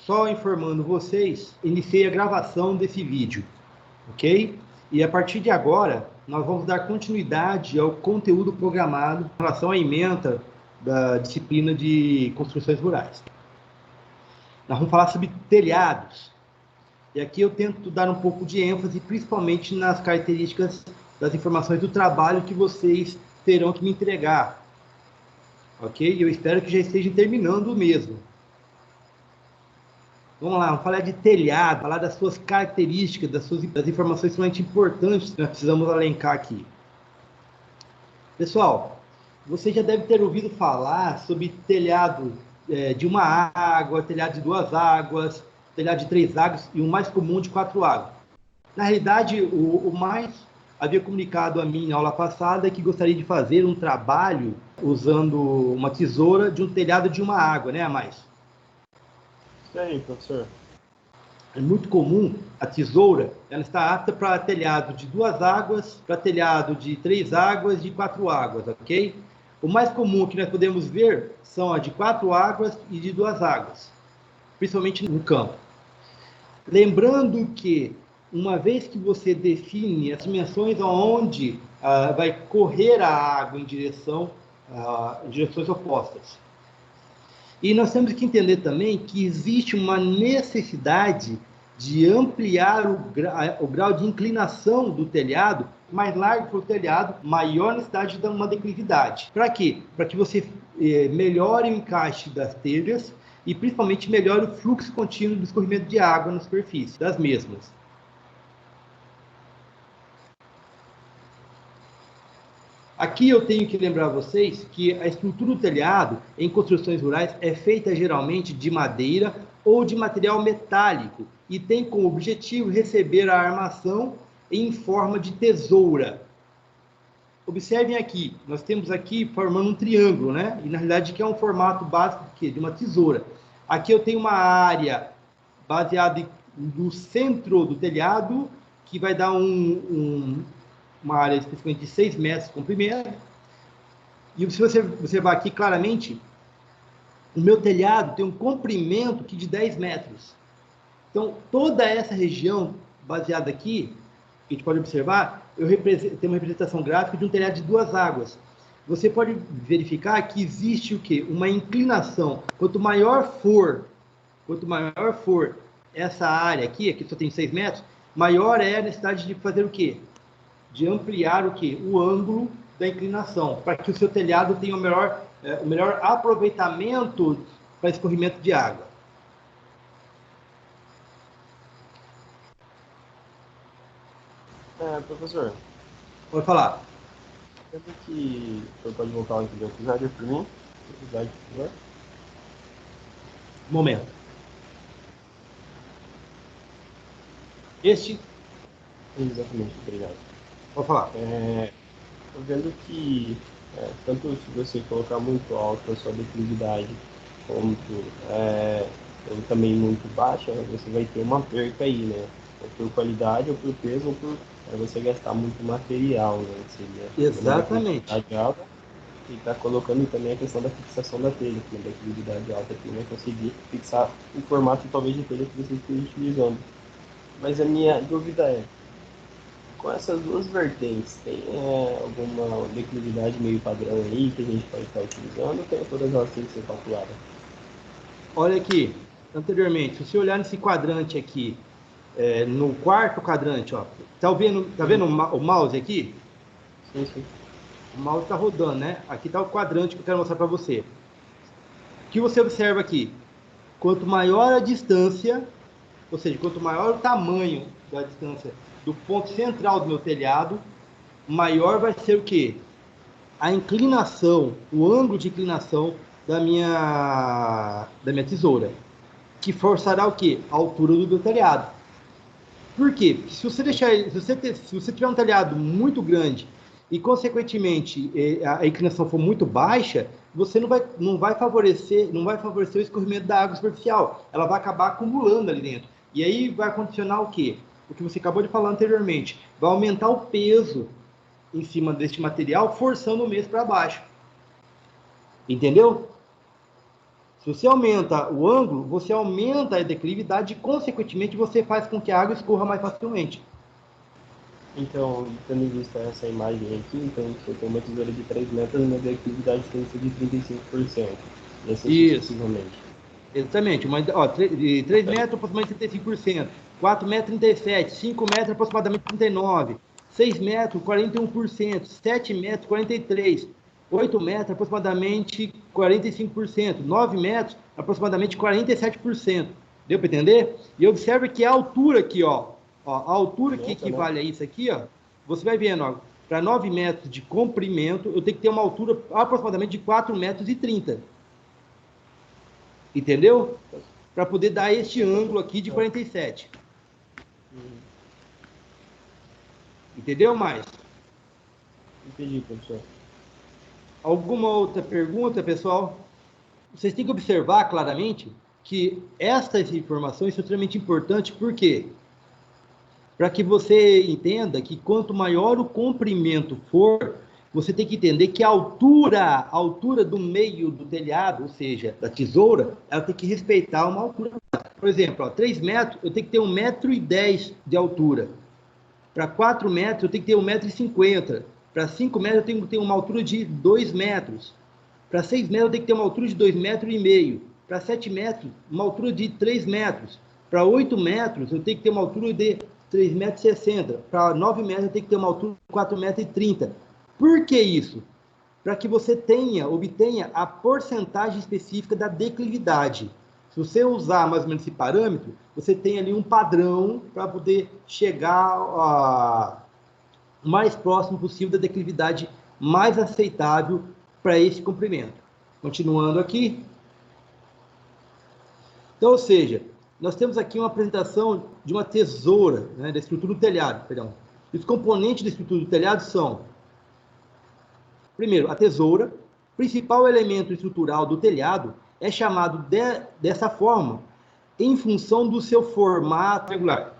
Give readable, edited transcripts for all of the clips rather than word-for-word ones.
só informando vocês, iniciei a gravação desse vídeo, ok? E a partir de agora, nós vamos dar continuidade ao conteúdo programado em relação à ementa da disciplina de construções rurais. Nós vamos falar sobre telhados. E aqui eu tento dar um pouco de ênfase, principalmente nas características das informações do trabalho que vocês terão que me entregar. Ok? Eu espero que já estejam terminando o mesmo. Vamos lá, vamos falar de telhado, falar das suas características, das informações extremamente importantes que nós precisamos elencar aqui. Pessoal, você já deve ter ouvido falar sobre telhado de uma água, telhado de 2 águas, telhado de 3 águas e o mais comum de 4 águas. Na realidade, o mais havia comunicado a mim na aula passada que gostaria de fazer um trabalho usando uma tesoura de um telhado de uma água, né, a mais? E aí, professor? É muito comum a tesoura, ela está apta para telhado de 2 águas, para telhado de 3 águas, de 4 águas, ok? O mais comum que nós podemos ver são a de 4 águas e de 2 águas, principalmente no campo. Lembrando que, uma vez que você define as dimensões onde vai correr a água em direções opostas. E nós temos que entender também que existe uma necessidade de ampliar o grau de inclinação do telhado, mais largo para o telhado, maior necessidade de uma declividade. Para quê? Para que você melhore o encaixe das telhas e principalmente melhore o fluxo contínuo do escorrimento de água na superfície das mesmas. Aqui eu tenho que lembrar vocês que a estrutura do telhado em construções rurais é feita geralmente de madeira ou de material metálico e tem como objetivo receber a armação em forma de tesoura. Observem aqui, nós temos aqui formando um triângulo, né? E na realidade que é um formato básico de uma tesoura. Aqui eu tenho uma área baseada no centro do telhado que vai dar uma área especificamente de 6 metros de comprimento. E se você observar aqui claramente, o meu telhado tem um comprimento aqui de 10 metros. Então, toda essa região baseada aqui, que a gente pode observar, tem uma representação gráfica de um telhado de 2 águas. Você pode verificar que existe o quê? Uma inclinação. Quanto maior for essa área aqui só tem 6 metros, maior é a necessidade de fazer o quê? De ampliar o quê? O ângulo da inclinação, para que o seu telhado tenha o melhor aproveitamento para escorrimento de água. Professor. Pode falar. Eu sei que o senhor pode voltar ao episódio para mim. Episódio, por favor. Momento. Este? Exatamente, obrigado. Pode falar. Estou vendo que tanto se você colocar muito alto a sua declividade, como também muito baixa, você vai ter uma perca aí, né? Ou por qualidade, ou por peso, ou por você gastar muito material, né? Seria exatamente. Alta, e está colocando também a questão da fixação da telha, que a declividade alta aqui vai conseguir fixar o formato talvez de telha que você esteja utilizando. Mas a minha dúvida é, com essas duas vertentes, tem alguma declividade meio padrão aí que a gente pode estar utilizando, ou tem todas elas têm que ser calculadas? Olha aqui, anteriormente, se você olhar nesse quadrante aqui, no quarto quadrante, ó, tá vendo o mouse aqui? Sim, sim. O mouse está rodando, né? Aqui está o quadrante que eu quero mostrar para você. O que você observa aqui? Quanto maior a distância, ou seja, quanto maior o tamanho da distância do ponto central do meu telhado, maior vai ser o quê? A inclinação, o ângulo de inclinação da minha tesoura, que forçará o quê? A altura do meu telhado. Por quê? Porque se você tiver um telhado muito grande e, consequentemente, a inclinação for muito baixa, você não vai favorecer o escorrimento da água superficial. Ela vai acabar acumulando ali dentro. E aí vai condicionar o quê? O que você acabou de falar anteriormente. Vai aumentar o peso em cima deste material, forçando o mesmo para baixo. Entendeu? Se você aumenta o ângulo, você aumenta a declividade e, consequentemente, você faz com que a água escorra mais facilmente. Então, tendo em vista essa imagem aqui, então se eu tenho uma tesoura de 3 metros, minha declividade tem que ser de 35%, e assim Isso, sucessivamente. exatamente. De 3 metros, aproximadamente 35%. 4 metros, 37%. 5 metros, aproximadamente 39%. 6 metros, 41%. 7 metros, 43%. 8 metros, aproximadamente 45%. 9 metros, aproximadamente 47%. Deu para entender? E observe que a altura aqui, a altura que Aumenta, né? equivale a isso aqui, você vai vendo, para 9 metros de comprimento, eu tenho que ter uma altura aproximadamente de 4 metros e 30. Entendeu? Para poder dar este ângulo aqui de 47. Entendeu mais? Entendi, professor. Alguma outra pergunta, pessoal? Vocês têm que observar claramente que estas informações são extremamente importantes, por quê? Para que você entenda que quanto maior o comprimento for, você tem que entender que a altura do meio do telhado, ou seja, da tesoura, ela tem que respeitar uma altura. Por exemplo, 3 metros, eu tenho que ter 1,10 m de altura. Para 4 metros, eu tenho que ter 1,50 m. Para 5 metros, eu tenho que ter uma altura de 2 metros. Para 6 metros, eu tenho que ter uma altura de 2,5 m. Para 7 metros, uma altura de 3 metros. Para 8 metros, eu tenho que ter uma altura de 3,60 m. Para 9 metros, eu tenho que ter uma altura de 4,30 m. Por que isso? Para que você obtenha a porcentagem específica da declividade. Se você usar mais ou menos esse parâmetro, você tem ali um padrão para poder chegar o mais próximo possível da declividade mais aceitável para esse comprimento. Continuando aqui. Então, ou seja, nós temos aqui uma apresentação de uma tesoura, né, da estrutura do telhado, perdão. Os componentes da estrutura do telhado são, primeiro, a tesoura, principal elemento estrutural do telhado, é chamado dessa forma em função do seu formato regular.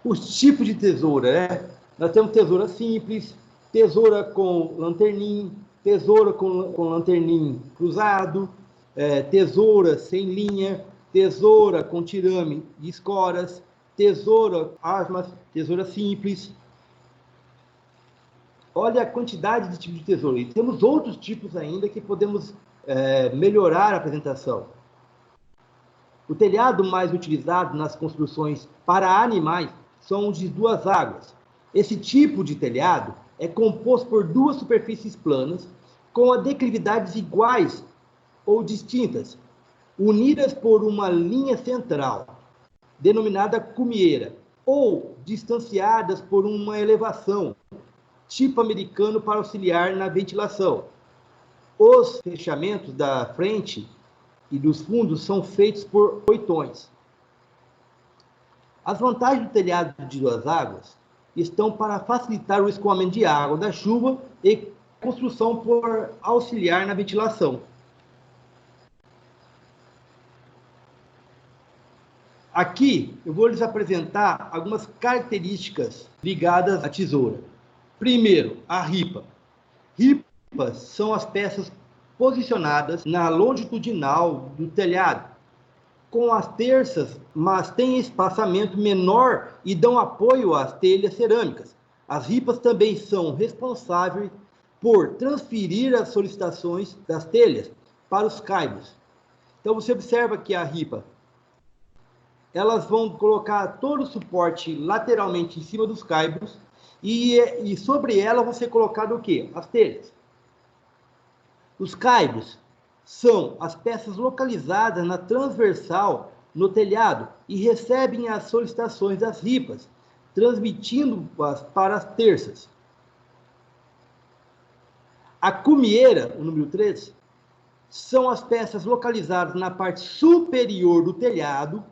Os tipos de tesoura, né? Nós temos tesoura simples, tesoura com lanternim, tesoura com lanternim cruzado, tesoura sem linha, tesoura com tirame e escoras, tesoura asmas, tesoura simples. Olha a quantidade de tipos de tesoura. E temos outros tipos ainda que podemos melhorar a apresentação. O telhado mais utilizado nas construções para animais são os de duas águas. Esse tipo de telhado é composto por duas superfícies planas com declividades iguais ou distintas, unidas por uma linha central, denominada cumieira, ou distanciadas por uma elevação, tipo americano para auxiliar na ventilação. Os fechamentos da frente e dos fundos são feitos por oitões. As vantagens do telhado de duas águas estão para facilitar o escoamento de água da chuva e construção por auxiliar na ventilação. Aqui eu vou lhes apresentar algumas características ligadas à tesoura. Primeiro, a ripa. Ripas são as peças posicionadas na longitudinal do telhado, com as terças, mas têm espaçamento menor e dão apoio às telhas cerâmicas. As ripas também são responsáveis por transferir as solicitações das telhas para os caibros. Então você observa que a ripa, elas vão colocar todo o suporte lateralmente em cima dos caibros e sobre ela vão ser colocadas o quê? As telhas. Os caibros são as peças localizadas na transversal no telhado e recebem as solicitações das ripas, transmitindo-as para as terças. A cumieira, o número 3, são as peças localizadas na parte superior do telhado,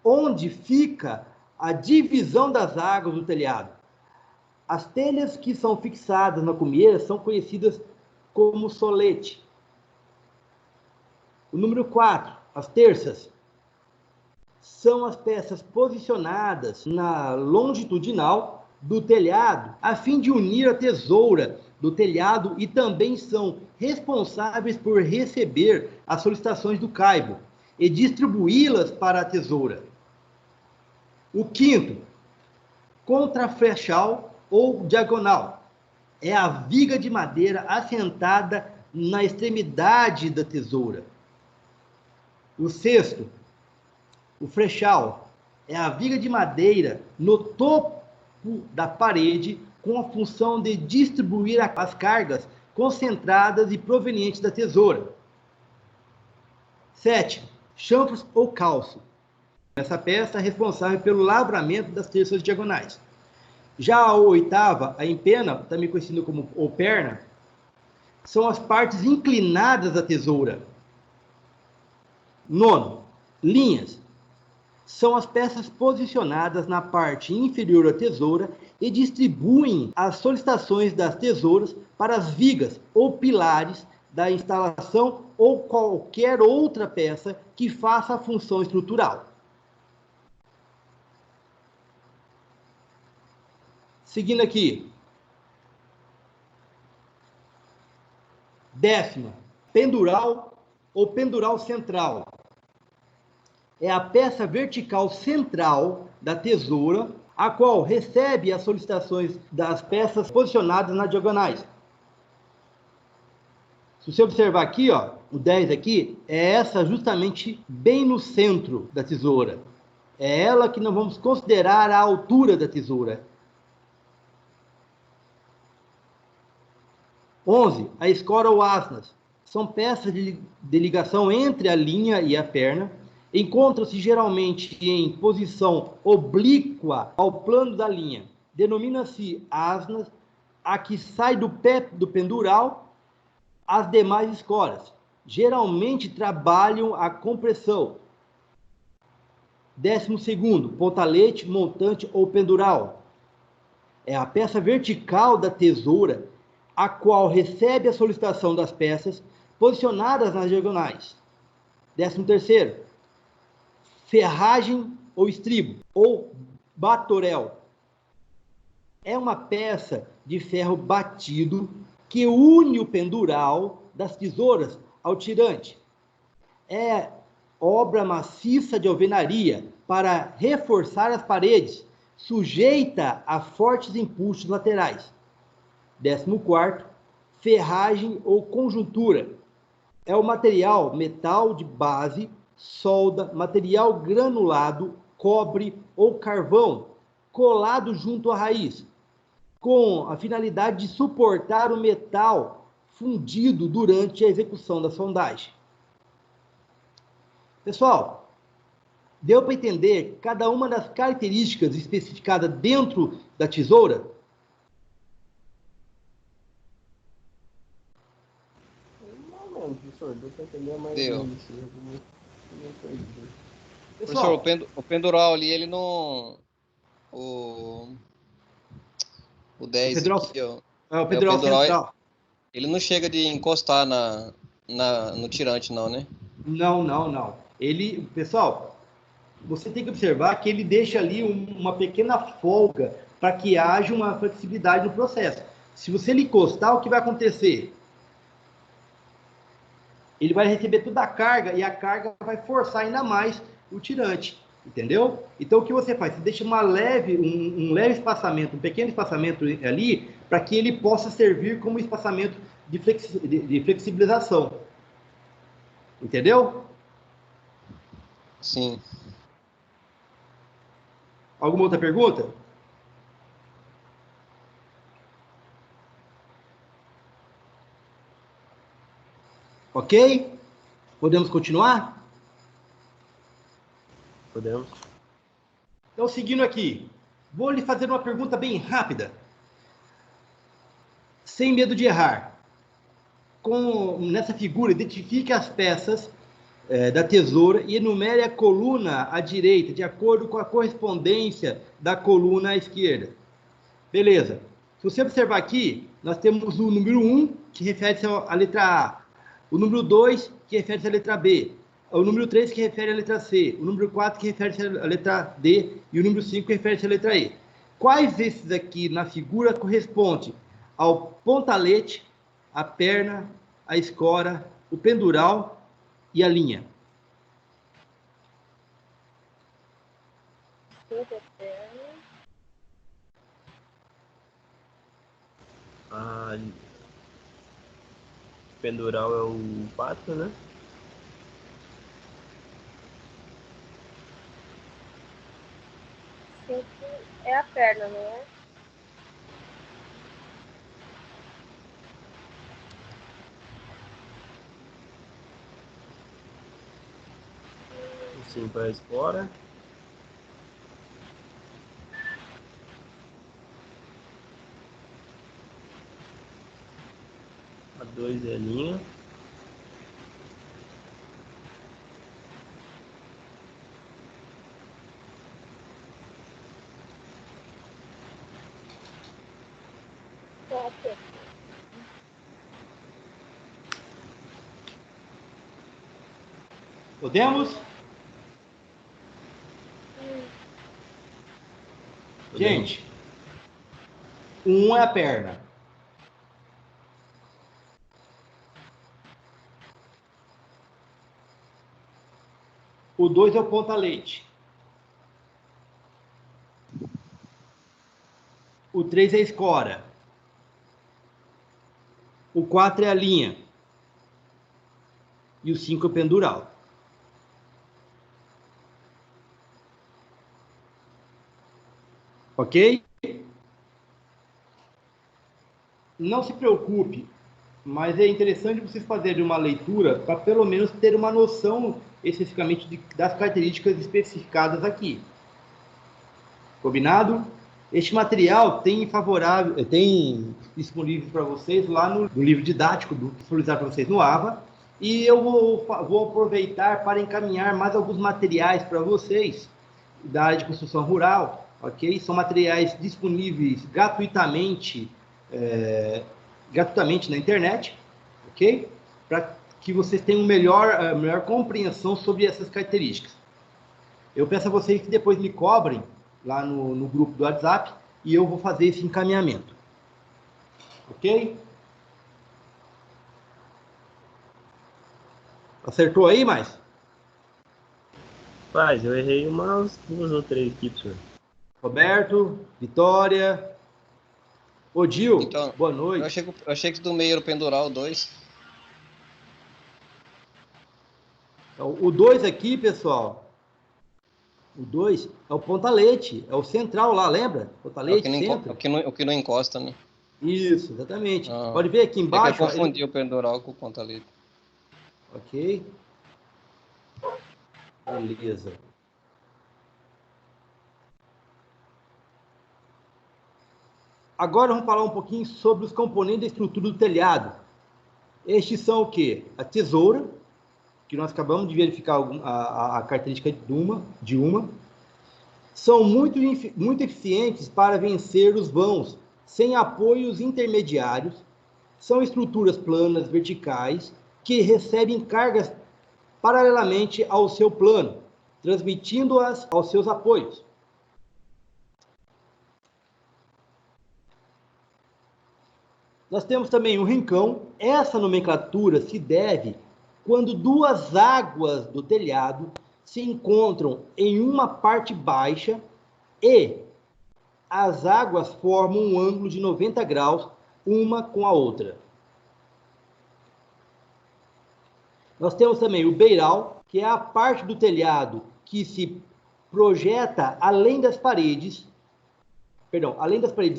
onde fica a divisão das águas do telhado. As telhas que são fixadas na cumieira são conhecidas como solete. O número 4, as terças, são as peças posicionadas na longitudinal do telhado, a fim de unir a tesoura do telhado e também são responsáveis por receber as solicitações do caibo e distribuí-las para a tesoura. O quinto, contraflechal ou diagonal. É a viga de madeira assentada na extremidade da tesoura. O sexto, o flechal, é a viga de madeira no topo da parede com a função de distribuir as cargas concentradas e provenientes da tesoura. Sétimo, chanfros ou calço. Essa peça é responsável pelo lavramento das terças diagonais. Já a oitava, a empena, também conhecida como ou perna, são as partes inclinadas da tesoura. Nono, linhas. São as peças posicionadas na parte inferior da tesoura e distribuem as solicitações das tesouras para as vigas ou pilares da instalação ou qualquer outra peça que faça a função estrutural. Seguindo aqui. Décima, pendural ou pendural central. É a peça vertical central da tesoura, a qual recebe as solicitações das peças posicionadas nas diagonais. Se você observar aqui, ó, o 10 aqui, é essa justamente bem no centro da tesoura. É ela que nós vamos considerar a altura da tesoura. 11, a escora ou asnas. São peças de ligação entre a linha e a perna. Encontram-se geralmente em posição oblíqua ao plano da linha. Denomina-se asnas a que sai do pé do pendural as demais escoras. Geralmente trabalham a compressão. 12º, pontalete, montante ou pendural. É a peça vertical da tesoura, a qual recebe a solicitação das peças posicionadas nas diagonais. 13º, ferragem ou estribo, ou batorel. É uma peça de ferro batido que une o pendural das tesouras ao tirante. É obra maciça de alvenaria para reforçar as paredes, sujeita a fortes empuxos laterais. 14º, ferragem ou conjuntura. É o material metal de base, solda, material granulado, cobre ou carvão, colado junto à raiz, com a finalidade de suportar o metal fundido durante a execução da sondagem. Pessoal, deu para entender cada uma das características especificadas dentro da tesoura? Não, professor, deu para entender, mas deu. Pessoal, Professor, o pendural ali, ele não... O 10 pendural, aqui, ó. o pendural pendural, central. ele não chega de encostar no tirante, não, né? Não. Ele, pessoal, você tem que observar que ele deixa ali uma pequena folga para que haja uma flexibilidade no processo. Se você lhe encostar, o que vai acontecer? Ele vai receber toda a carga e a carga vai forçar ainda mais o tirante, entendeu? Então, o que você faz? Você deixa um leve espaçamento, um pequeno espaçamento ali, para que ele possa servir como espaçamento de flexibilização. Entendeu? Sim. Alguma outra pergunta? Ok? Podemos continuar? Podemos? Então, seguindo aqui, vou lhe fazer uma pergunta bem rápida. Sem medo de errar. Nessa figura, identifique as peças da tesoura e enumere a coluna à direita, de acordo com a correspondência da coluna à esquerda. Beleza. Se você observar aqui, nós temos o número 1, que refere-se à letra A. O número 2, que refere-se à letra B. O número 3, que refere à letra C. O número 4, que refere-se à letra D. E o número 5, que refere-se à letra E. Quais desses aqui na figura corresponde ao pontalete, a perna, a escora, o pendural e a linha? A pendural é o 4, né? É a perna, não é? O 5 é a espora. A 2 é a linha. Podemos? Gente, 1 é a perna. O 2 é o ponta-leite. O 3 é a escora. O 4 é a linha. E o 5 é o pendural. Ok? Não se preocupe, mas é interessante vocês fazerem uma leitura para pelo menos ter uma noção especificamente das características especificadas aqui. Combinado? Este material tem disponível para vocês lá no livro didático do disponibilizado para vocês no AVA, e eu vou aproveitar para encaminhar mais alguns materiais para vocês da área de construção rural, ok? São materiais disponíveis gratuitamente na internet, ok? Para que vocês tenham melhor compreensão sobre essas características. Eu peço a vocês que depois me cobrem lá no grupo do WhatsApp e eu vou fazer esse encaminhamento. Ok? Acertou aí, mais? Paz, eu errei umas 2 ou 3 aqui, professor. Roberto, Vitória, Odil, Então, boa noite. eu achei que do meio era o pendural 2. Então, o 2 aqui, pessoal, o 2 é o ponta-leite, é o central lá, lembra? Ponta-leite, centro. O que não encosta, né? Isso, exatamente. Ah, Pode ver aqui é que eu embaixo. confundi o pendural com o pontalete. Ok. Beleza. Agora vamos falar um pouquinho sobre os componentes da estrutura do telhado. Estes são o quê? A tesoura, que nós acabamos de verificar a característica de uma. São muito eficientes para vencer os vãos, sem apoios intermediários. São estruturas planas, verticais, que recebem cargas paralelamente ao seu plano, transmitindo-as aos seus apoios. Nós temos também o rincão. Essa nomenclatura se deve quando duas águas do telhado se encontram em uma parte baixa e as águas formam um ângulo de 90 graus uma com a outra. Nós temos também o beiral, que é a parte do telhado que se projeta além das paredes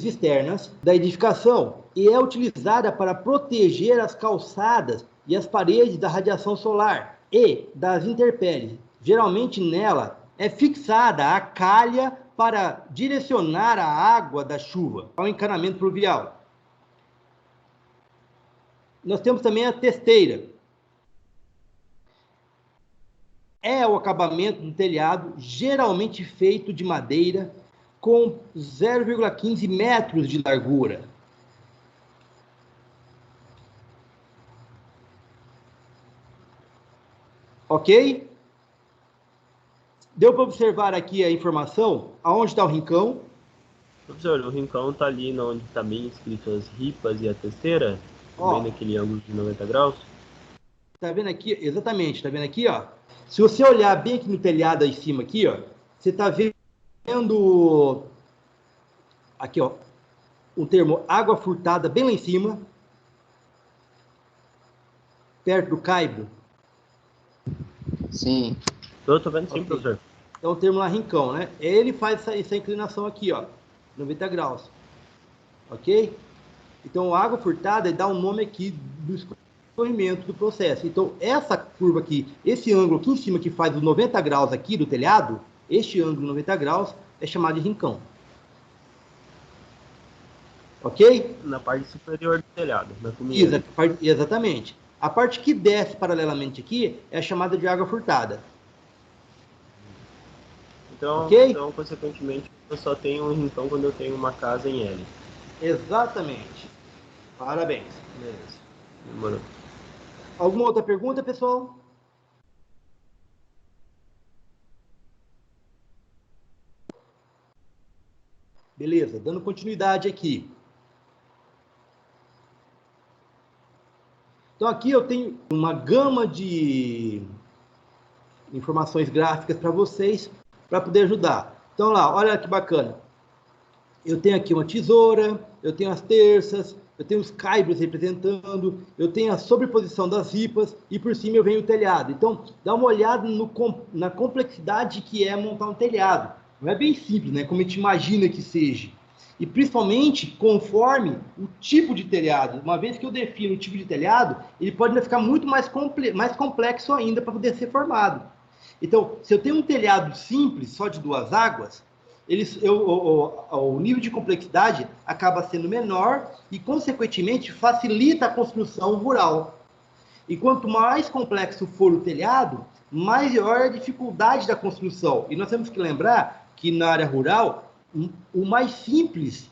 externas da edificação e é utilizada para proteger as calçadas e as paredes da radiação solar e das intempéries. Geralmente nela é fixada a calha para direcionar a água da chuva ao encanamento pluvial. Nós temos também a testeira. É o acabamento do telhado, geralmente feito de madeira, com 0,15 metros de largura. Ok? Deu para observar aqui a informação, aonde está o rincão, Professor, o rincão tá ali onde tá bem escrito as ripas e a testeira, Ó, bem naquele ângulo de 90 graus. tá vendo aqui? Exatamente, tá vendo aqui, ó? Se você olhar bem aqui no telhado aí em cima aqui, ó, você tá vendo aqui, ó, o termo água furtada bem lá em cima, perto do caibo. Sim. Eu tô vendo sim, Ok. professor. Então o termo lá rincão, né? Ele faz essa inclinação aqui, ó, 90 graus. Ok? Então a água furtada dá um nome aqui do escorrimento do processo. Então essa curva aqui, esse ângulo aqui em cima que faz os 90 graus aqui do telhado, este ângulo 90 graus é chamado de rincão. Ok? Na parte superior do telhado, na cumeada. Exatamente. A parte que desce paralelamente aqui é chamada de água furtada. Então, consequentemente, eu só tenho um rincão quando eu tenho uma casa em L. Exatamente. Parabéns. Beleza. Demorou. Alguma outra pergunta, pessoal? Beleza, dando continuidade aqui. Então aqui eu tenho uma gama de informações gráficas para vocês, para poder ajudar. Então lá, olha que bacana. Eu tenho aqui uma tesoura, eu tenho as terças, eu tenho os caibros representando, eu tenho a sobreposição das ripas e por cima eu venho o telhado. Então, dá uma olhada na complexidade que é montar um telhado. Não é bem simples, né? Como a gente imagina que seja. E principalmente conforme o tipo de telhado. Uma vez que eu defino o tipo de telhado, ele pode ficar muito mais complexo ainda para poder ser formado. Então, se eu tenho um telhado simples, só de duas águas, o nível de complexidade acaba sendo menor e, consequentemente, facilita a construção rural. E quanto mais complexo for o telhado, maior a dificuldade da construção. E nós temos que lembrar que na área rural, o mais simples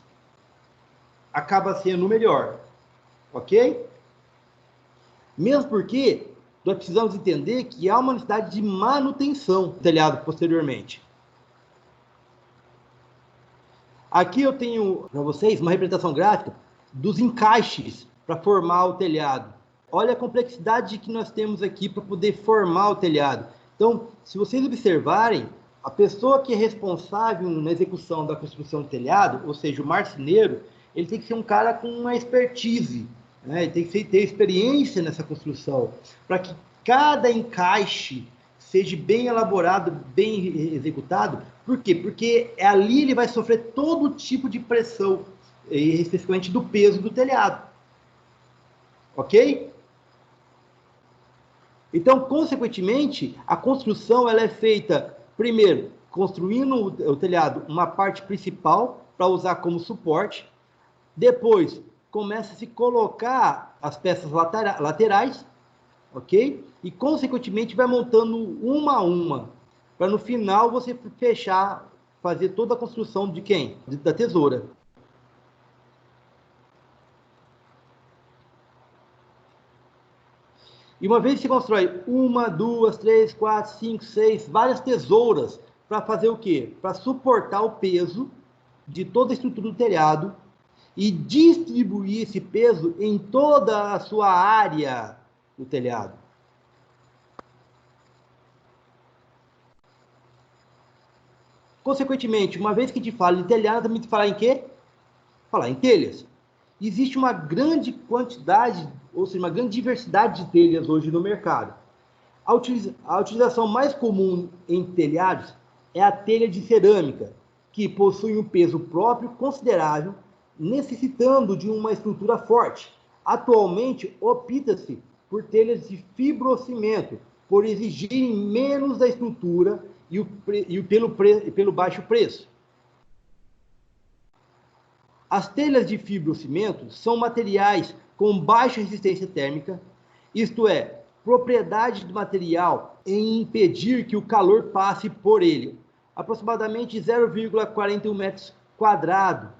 acaba sendo o melhor. Ok? Mesmo porque nós precisamos entender que há uma necessidade de manutenção do telhado posteriormente. Aqui eu tenho para vocês uma representação gráfica dos encaixes para formar o telhado. Olha a complexidade que nós temos aqui para poder formar o telhado. Então, se vocês observarem, a pessoa que é responsável na execução da construção do telhado, ou seja, o marceneiro, ele tem que ser um cara com uma expertise, né? Ele tem que ter experiência nessa construção, para que cada encaixe seja bem elaborado, bem executado. Por quê? Porque ali ele vai sofrer todo tipo de pressão, especificamente do peso do telhado. Ok? Então, consequentemente, a construção ela é feita, primeiro, construindo o telhado uma parte principal para usar como suporte. Depois, começa a se colocar as peças laterais, ok? E, consequentemente, vai montando uma a uma, para no final você fechar, fazer toda a construção de quem? Da tesoura. E uma vez que você constrói uma, duas, três, quatro, cinco, seis, várias tesouras, para fazer o quê? Para suportar o peso de toda a estrutura do telhado e distribuir esse peso em toda a sua área do telhado. Consequentemente, uma vez que a gente fala em telhado, também se fala em quê? Falar em telhas. Existe uma grande quantidade, ou seja, uma grande diversidade de telhas hoje no mercado. A utilização mais comum em telhados é a telha de cerâmica, que possui um peso próprio considerável, necessitando de uma estrutura forte. Atualmente, opta-se por telhas de fibrocimento, por exigirem menos da estrutura e pelo baixo preço. As telhas de fibrocimento são materiais com baixa resistência térmica, isto é, propriedade do material em impedir que o calor passe por ele, aproximadamente 0,41 metros quadrados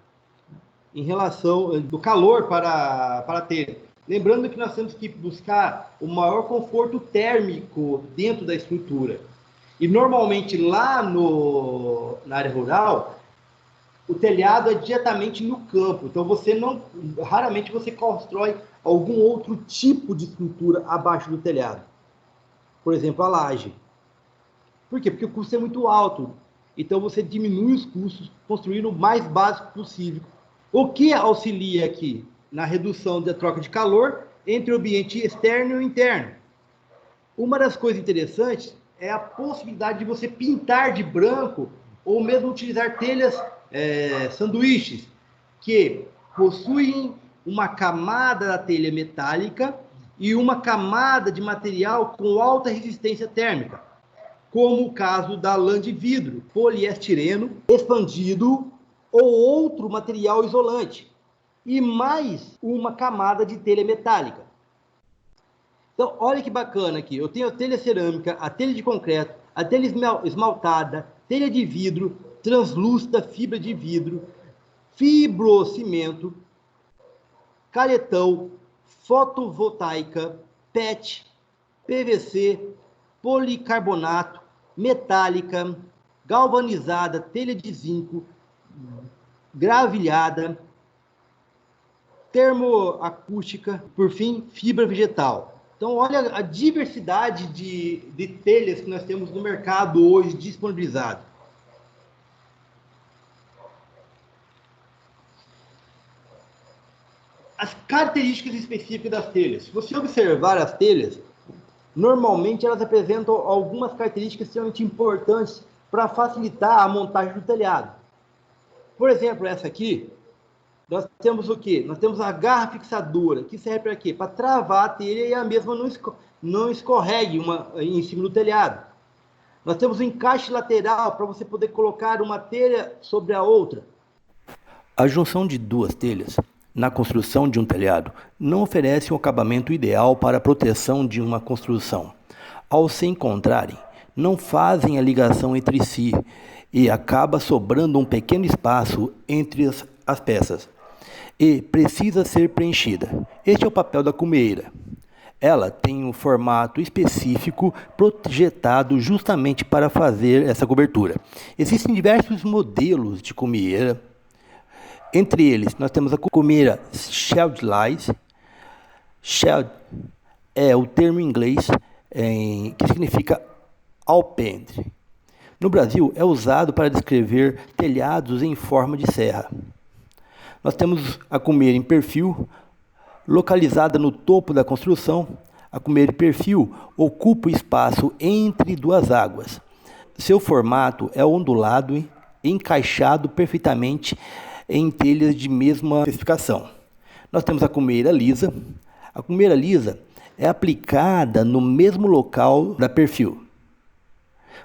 em relação do calor para a telha. Lembrando que nós temos que buscar o maior conforto térmico dentro da estrutura. E normalmente lá na área rural, o telhado é diretamente no campo, então raramente você constrói algum outro tipo de estrutura abaixo do telhado. Por exemplo, a laje. Por quê? Porque o custo é muito alto. Então você diminui os custos construindo o mais básico possível. O que auxilia aqui na redução da troca de calor entre o ambiente externo e o interno? Uma das coisas interessantes é a possibilidade de você pintar de branco ou mesmo utilizar telhas sanduíches, que possuem uma camada da telha metálica e uma camada de material com alta resistência térmica, como o caso da lã de vidro, poliestireno expandido ou outro material isolante, e mais uma camada de telha metálica. Então, olha que bacana aqui. Eu tenho a telha cerâmica, a telha de concreto, a telha esmaltada, telha de vidro, translúcida, fibra de vidro, fibrocimento, caretão, fotovoltaica, PET, PVC, policarbonato, metálica, galvanizada, telha de zinco, gravilhada, termoacústica, por fim, fibra vegetal. Então, olha a diversidade de telhas que nós temos no mercado hoje disponibilizado. As características específicas das telhas. Se você observar as telhas, normalmente elas apresentam algumas características extremamente importantes para facilitar a montagem do telhado. Por exemplo, essa aqui, nós temos o quê? Nós temos a garra fixadora, que serve para quê? Para travar a telha e a mesma não escorregue em cima do telhado. Nós temos o encaixe lateral para você poder colocar uma telha sobre a outra. A junção de duas telhas na construção de um telhado não oferece um acabamento ideal para a proteção de uma construção. Ao se encontrarem, não fazem a ligação entre si e acaba sobrando um pequeno espaço entre as peças e precisa ser preenchida. Este é o papel da cumeira. Ela tem um formato específico projetado justamente para fazer essa cobertura. Existem diversos modelos de cumeira. Entre eles, nós temos a cumeira Sheldrake. Sheld é o termo em inglês que significa alpendre. No Brasil, é usado para descrever telhados em forma de serra. Nós temos a cumeira em perfil, localizada no topo da construção. A cumeira em perfil ocupa o espaço entre duas águas. Seu formato é ondulado e encaixado perfeitamente em telhas de mesma especificação. Nós temos a cumeira lisa. A cumeira lisa é aplicada no mesmo local da perfil.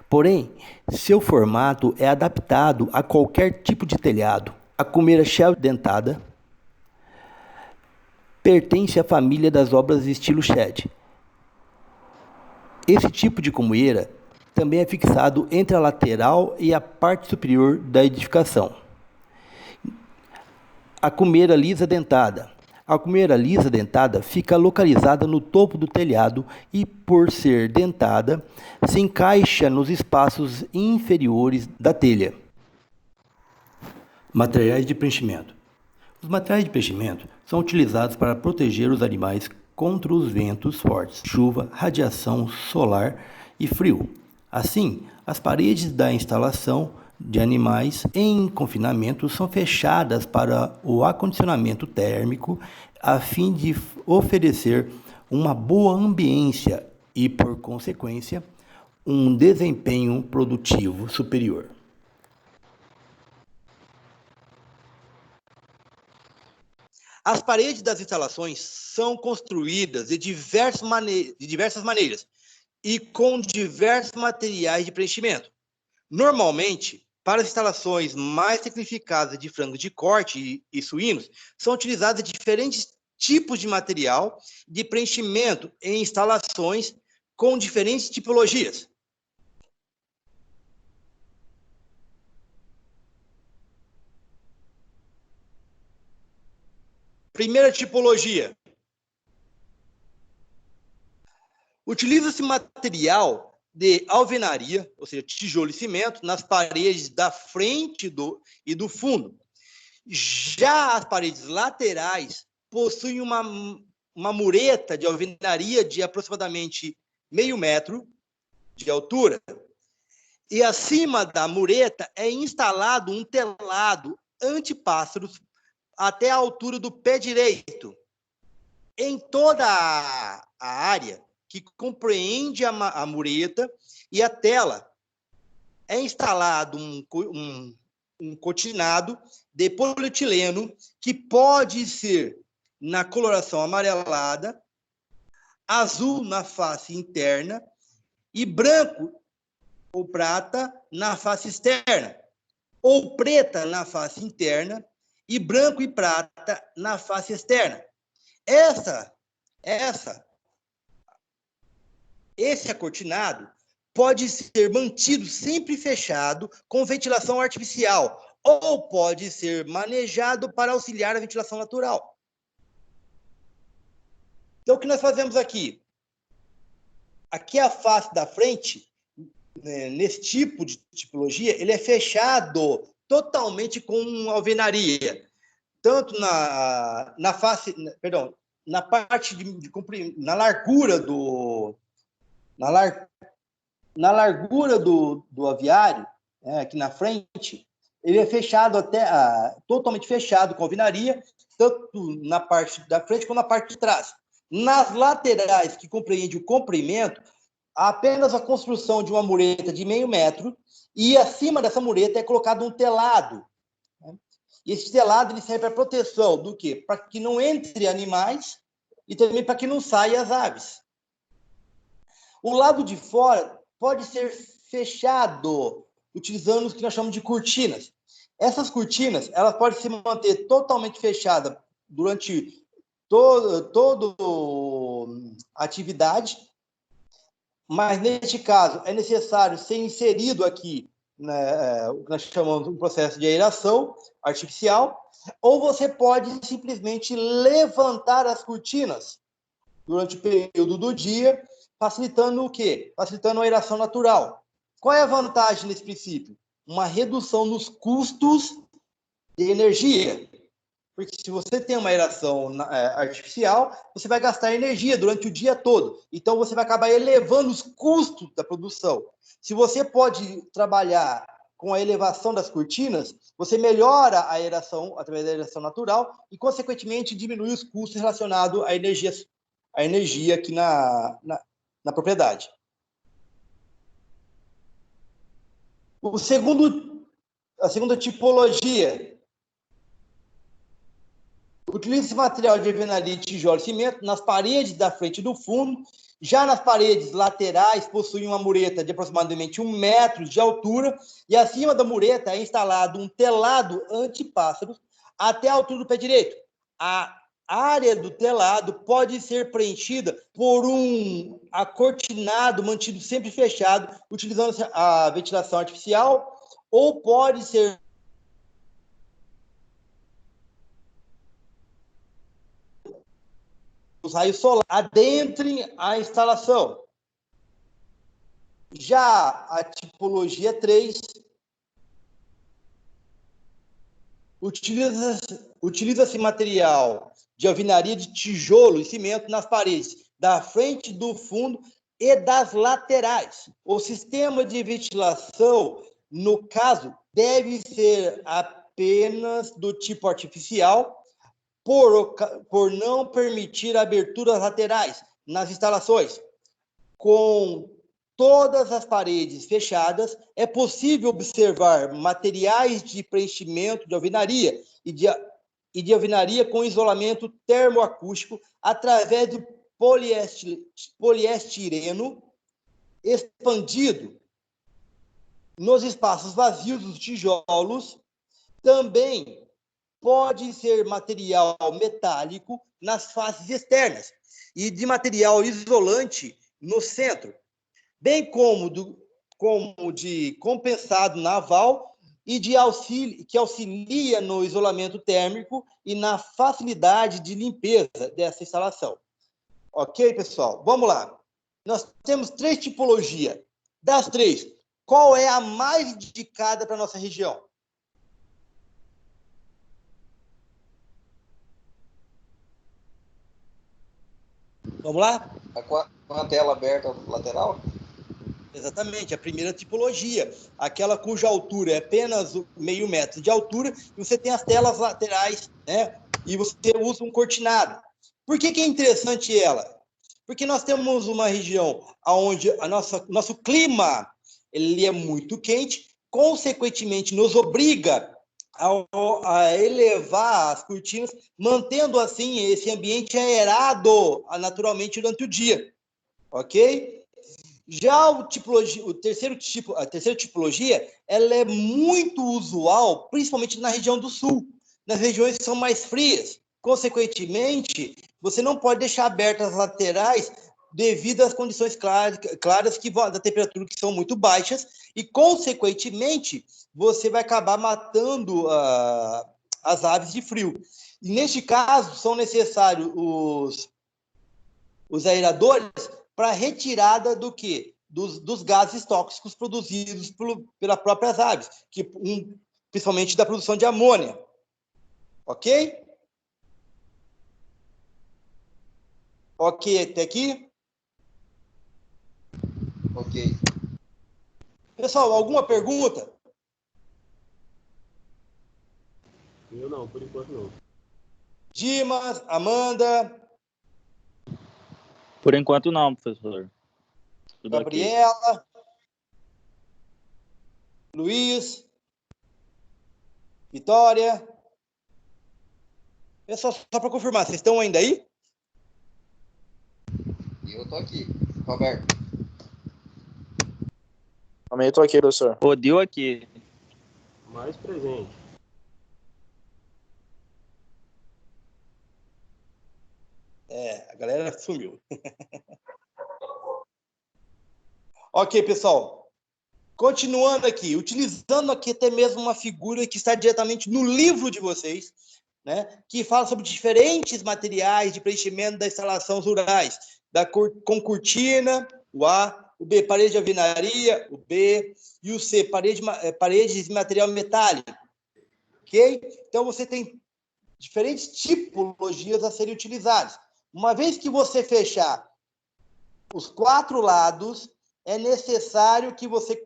Porém, seu formato é adaptado a qualquer tipo de telhado. A cumeira shell dentada pertence à família das obras de estilo shed. Esse tipo de cumeira também é fixado entre a lateral e a parte superior da edificação. A cumeira lisa dentada. A cumeira lisa dentada fica localizada no topo do telhado e, por ser dentada, se encaixa nos espaços inferiores da telha. Materiais de preenchimento. Os materiais de preenchimento são utilizados para proteger os animais contra os ventos fortes, chuva, radiação solar e frio. Assim, as paredes da instalação de animais em confinamento são fechadas para o acondicionamento térmico, a fim de oferecer uma boa ambiência e, por consequência, um desempenho produtivo superior. As paredes das instalações são construídas de diversas maneiras e com diversos materiais de preenchimento. Normalmente, para as instalações mais tecnificadas de frangos de corte e suínos, são utilizados diferentes tipos de material de preenchimento em instalações com diferentes tipologias. Primeira tipologia. Utiliza-se material de alvenaria, ou seja, tijolo e cimento, nas paredes da frente e do fundo. Já as paredes laterais possuem uma mureta de alvenaria de aproximadamente meio metro de altura, e acima da mureta é instalado um telado antipássaros até a altura do pé direito. Em toda a área que compreende a mureta e a tela, é instalado um cortinado de polietileno que pode ser na coloração amarelada, azul na face interna e branco ou prata na face externa, ou preta na face interna e branco e prata na face externa. Esse acortinado pode ser mantido sempre fechado com ventilação artificial ou pode ser manejado para auxiliar a ventilação natural. Então, o que nós fazemos aqui? Aqui a face da frente, nesse tipo de tipologia, ele é fechado totalmente com alvenaria, tanto na face, perdão, na parte na largura do aviário, aqui na frente, ele é fechado totalmente fechado com alvenaria, tanto na parte da frente como na parte de trás. Nas laterais, que compreende o comprimento, há apenas a construção de uma mureta de meio metro e acima dessa mureta é colocado um telado. E esse telado ele serve para proteção do quê? Para que não entre animais e também para que não saiam as aves. O lado de fora pode ser fechado utilizando o que nós chamamos de cortinas. Essas cortinas elas podem se manter totalmente fechadas durante toda a atividade, mas neste caso é necessário ser inserido aqui o que nós chamamos de um processo de aeração artificial, ou você pode simplesmente levantar as cortinas durante o período do dia, facilitando o quê? Facilitando a aeração natural. Qual é a vantagem nesse princípio? Uma redução nos custos de energia. Porque se você tem uma aeração artificial, você vai gastar energia durante o dia todo. Então, você vai acabar elevando os custos da produção. Se você pode trabalhar com a elevação das cortinas, você melhora a aeração através da aeração natural e, consequentemente, diminui os custos relacionados à energia aqui na propriedade. A segunda tipologia utiliza esse material de alvenaria, tijolo e cimento nas paredes da frente e do fundo. Já nas paredes laterais, possui uma mureta de aproximadamente 1 metro de altura e acima da mureta é instalado um telado antipássaros até a altura do pé direito. A área do telado pode ser preenchida por um acortinado mantido sempre fechado, utilizando a ventilação artificial, ou pode ser os raios solares adentrem a instalação. Já a tipologia 3 utiliza-se material de alvenaria de tijolo e cimento nas paredes da frente, do fundo e das laterais. O sistema de ventilação, no caso, deve ser apenas do tipo artificial, por não permitir aberturas laterais nas instalações. Com todas as paredes fechadas, é possível observar materiais de preenchimento de alvenaria e de alvenaria com isolamento termoacústico através do poliestireno expandido nos espaços vazios dos tijolos. Também pode ser material metálico nas faces externas e de material isolante no centro, bem como de compensado naval e que auxilia no isolamento térmico e na facilidade de limpeza dessa instalação. Ok, pessoal? Vamos lá. Nós temos 3 tipologias. Das três, qual é a mais indicada para a nossa região? Vamos lá? Com a tela aberta lateral? Exatamente, a primeira tipologia, aquela cuja altura é apenas meio metro de altura, e você tem as telas laterais, né? E você usa um cortinado. Por que é interessante ela? Porque nós temos uma região onde nosso clima ele é muito quente, consequentemente nos obriga a elevar as cortinas, mantendo assim esse ambiente aerado naturalmente durante o dia, ok? Já a terceira tipologia, ela é muito usual, principalmente na região do sul, nas regiões que são mais frias. Consequentemente, você não pode deixar abertas as laterais devido às condições claras da temperatura que são muito baixas e, consequentemente, você vai acabar matando as aves de frio. E, neste caso, são necessários os aeradores para retirada do quê? Dos gases tóxicos produzidos pelas próprias aves, principalmente da produção de amônia. Ok? Ok até aqui? Ok. Pessoal, alguma pergunta? Eu não, por enquanto não. Dimas, Amanda, Por enquanto não, professor. Tudo ok. Gabriela, Luiz, Vitória. Pessoal, só para confirmar, vocês estão ainda aí? Eu tô aqui. Roberto. Também estou aqui, professor. Deu aqui. Mais presente. A galera sumiu. Ok, pessoal. Continuando aqui, utilizando aqui até mesmo uma figura que está diretamente no livro de vocês, né, que fala sobre diferentes materiais de preenchimento das instalações rurais, com cortina, o A, o B, parede de alvenaria, o B, e o C, paredes de material metálico. Ok? Então, você tem diferentes tipologias a serem utilizadas. Uma vez que você fechar os 4 lados, é necessário que você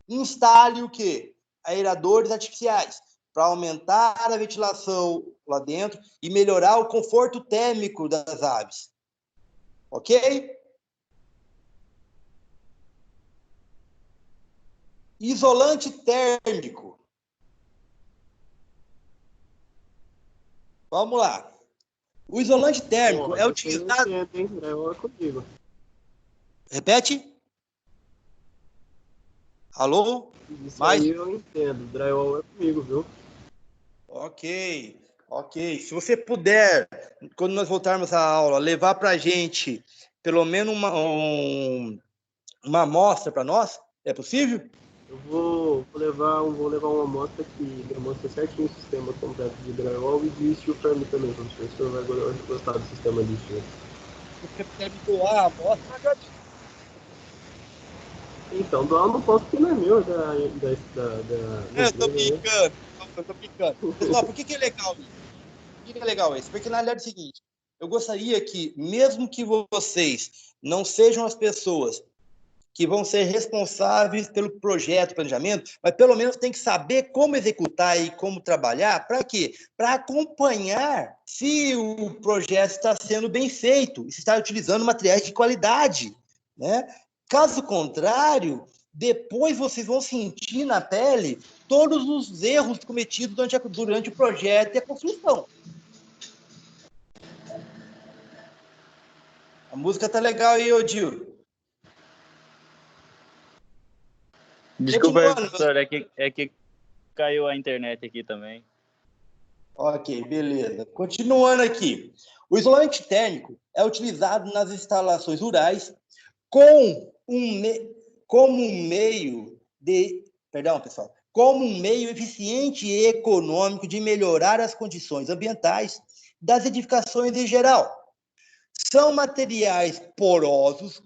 instale o quê? Aeradores artificiais, para aumentar a ventilação lá dentro e melhorar o conforto térmico das aves. Ok? Isolante térmico. Vamos lá. O isolante térmico é utilizado... Eu entendo, hein? Drywall é comigo. Repete? Alô? Isso Mais? aí eu entendo. Drywall é comigo, viu? Ok. Se você puder, quando nós voltarmos à aula, levar para a gente pelo menos uma amostra para nós, é possível? Eu vou levar uma amostra que demonstra certinho o sistema completo de drywall e de steel frame também, professor. O senhor vai gostar do sistema de steel. Se você puder me doar a amostra, eu agradeço. Então, doar eu não posso porque não é meu, Eu tô brincando. Pessoal, por que é legal isso? Por que é legal isso? Porque, na realidade, é o seguinte, eu gostaria que, mesmo que vocês não sejam as pessoas que vão ser responsáveis pelo projeto, planejamento, mas pelo menos tem que saber como executar e como trabalhar. Para quê? Para acompanhar se o projeto está sendo bem feito, se está utilizando materiais de qualidade, né? Caso contrário, depois vocês vão sentir na pele todos os erros cometidos durante o projeto e a construção. A música tá legal aí, Odil. Desculpa aí, professor, é que caiu a internet aqui também. Ok, beleza. Continuando aqui. O isolante térmico é utilizado nas instalações rurais como um meio eficiente e econômico de melhorar as condições ambientais das edificações em geral. São materiais porosos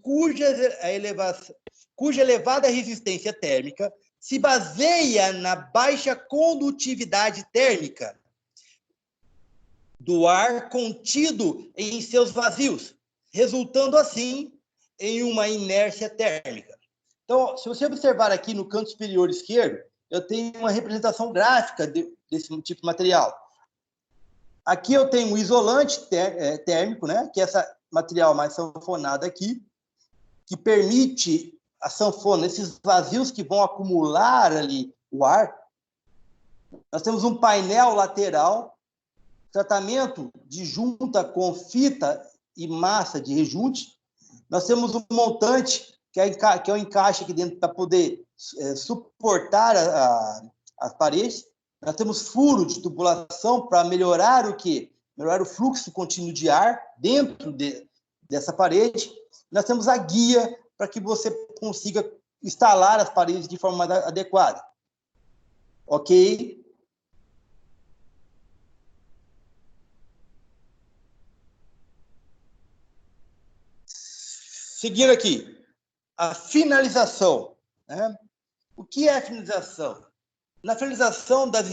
cuja elevada resistência térmica se baseia na baixa condutividade térmica do ar contido em seus vazios, resultando assim em uma inércia térmica. Então, se você observar aqui no canto superior esquerdo, eu tenho uma representação gráfica desse tipo de material. Aqui eu tenho um isolante térmico, né, que é esse material mais sanfonado aqui, que permite a sanfona, esses vazios que vão acumular ali o ar. Nós temos um painel lateral, tratamento de junta com fita e massa de rejunte. Nós temos um montante, que é o encaixe aqui dentro para poder suportar as paredes. Nós temos furo de tubulação para melhorar o quê? Melhorar o fluxo contínuo de ar dentro dessa parede. Nós temos a guia para que você consiga instalar as paredes de forma adequada. Ok? Seguindo aqui, a finalização. Né? O que é a finalização? Na finalização das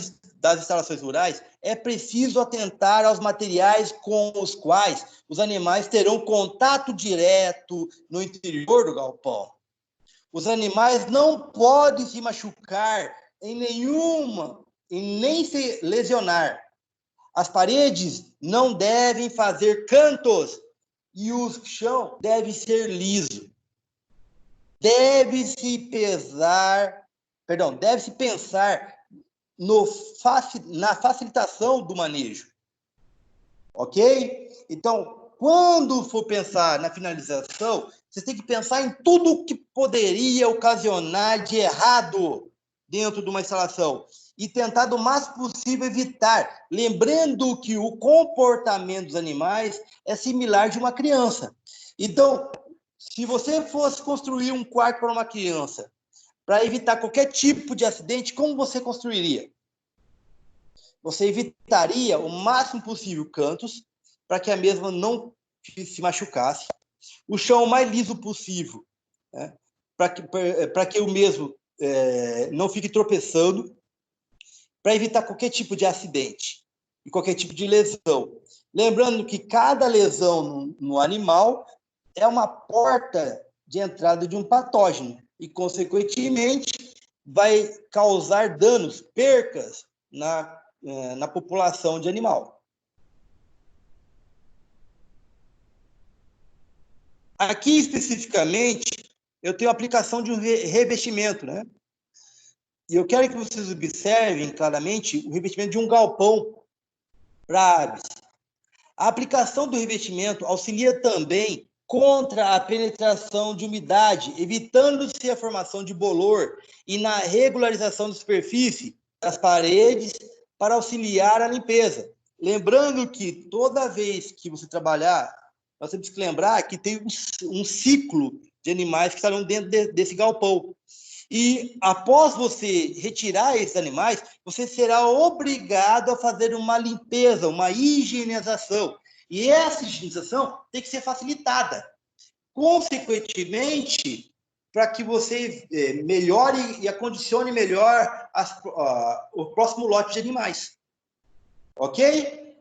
instalações rurais, é preciso atentar aos materiais com os quais os animais terão contato direto no interior do galpão. Os animais não podem se machucar e nem se lesionar. As paredes não devem fazer cantos e o chão deve ser liso. Deve-se pensar na facilitação do manejo. Ok? Então, quando for pensar na finalização, você tem que pensar em tudo o que poderia ocasionar de errado dentro de uma instalação e tentar, do máximo possível, evitar. Lembrando que o comportamento dos animais é similar de uma criança. Então, se você fosse construir um quarto para uma criança, para evitar qualquer tipo de acidente, como você construiria? Você evitaria o máximo possível cantos, para que a mesma não se machucasse. O chão o mais liso possível, né? Para que o mesmo não fique tropeçando, para evitar qualquer tipo de acidente e qualquer tipo de lesão. Lembrando que cada lesão no animal é uma porta de entrada de um patógeno e, consequentemente, vai causar danos, percas na população de animal. Aqui, especificamente, eu tenho a aplicação de um revestimento, né? E eu quero que vocês observem claramente o revestimento de um galpão para aves. A aplicação do revestimento auxilia também contra a penetração de umidade, evitando-se a formação de bolor e na regularização da superfície das paredes para auxiliar a limpeza. Lembrando que toda vez que você trabalhar, nós temos que lembrar que tem um ciclo de animais que estarão dentro desse galpão. E após você retirar esses animais, você será obrigado a fazer uma limpeza, uma higienização. E essa higienização tem que ser facilitada. Consequentemente, para que você melhore e acondicione melhor o próximo lote de animais. Ok?